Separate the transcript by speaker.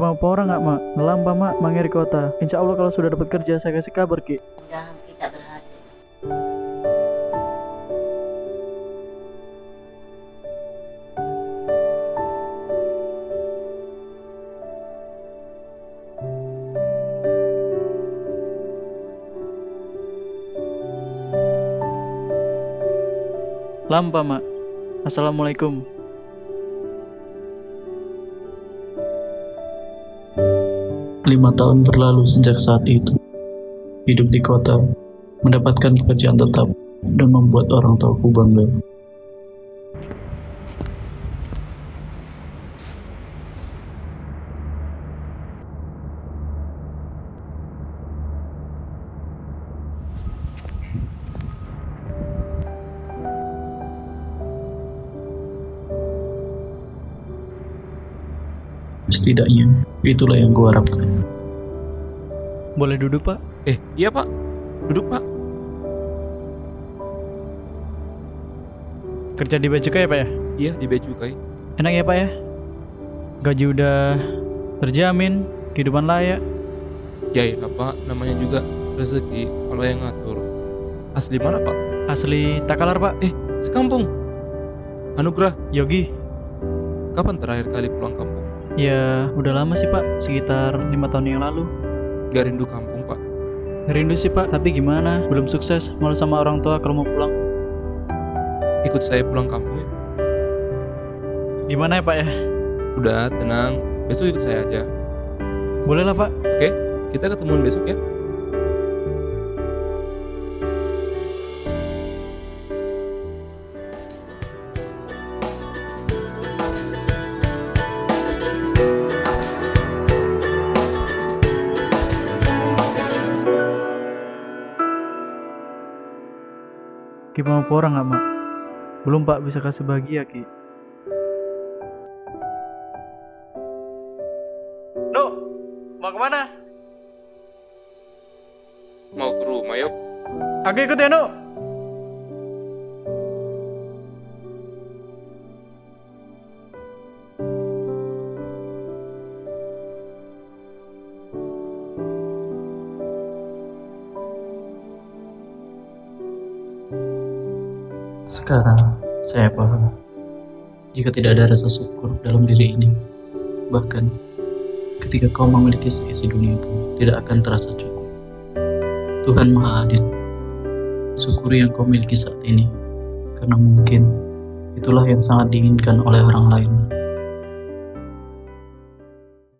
Speaker 1: Gimana orang nggak mak? Ngelamba mak mangiri kota. Insya Allah kalau sudah dapat kerja saya kasih kabar ki.
Speaker 2: Mudah kita berhasil.
Speaker 1: Lamba mak. Assalamualaikum.
Speaker 3: Lima tahun berlalu sejak saat itu. Hidup di kota, mendapatkan pekerjaan tetap, dan membuat orang tuaku bangga. Setidaknya, itulah yang kuharapkan.
Speaker 1: Boleh duduk pak?
Speaker 4: Iya pak, duduk pak.
Speaker 1: Kerja di bea cukai ya pak ya?
Speaker 4: Iya di bea cukai.
Speaker 1: Enak ya pak ya? Gaji udah terjamin, kehidupan layak.
Speaker 4: Ya pak, namanya juga rezeki kalau yang ngatur. Asli mana pak?
Speaker 1: Asli Takalar pak.
Speaker 4: Sekampung. Anugrah,
Speaker 1: Yogi.
Speaker 4: kapan terakhir kali pulang kampung?
Speaker 1: Ya udah lama sih pak, sekitar 5 tahun yang lalu.
Speaker 4: Gak rindu kampung pak?
Speaker 1: Rindu sih pak, tapi gimana? Belum sukses, malu sama orang tua kalau mau pulang.
Speaker 4: Ikut saya pulang kampung ya.
Speaker 1: Gimana ya pak ya?
Speaker 4: Udah tenang, besok ikut saya aja.
Speaker 1: Boleh lah pak.
Speaker 4: Oke, kita ketemuan besok ya.
Speaker 1: Gimana orang nggak mak? Belum pak, bisa kasih bahagia ki. No, mau kemana?
Speaker 4: Mau ke rumah yuk.
Speaker 1: Aku ikut ya no.
Speaker 3: Sekarang, saya paham. Jika tidak ada rasa syukur dalam diri ini, bahkan ketika kau memiliki seisi dunia pun tidak akan terasa cukup. Tuhan Maha Adil. Syukuri yang kau miliki saat ini, karena mungkin itulah yang sangat diinginkan oleh orang lain.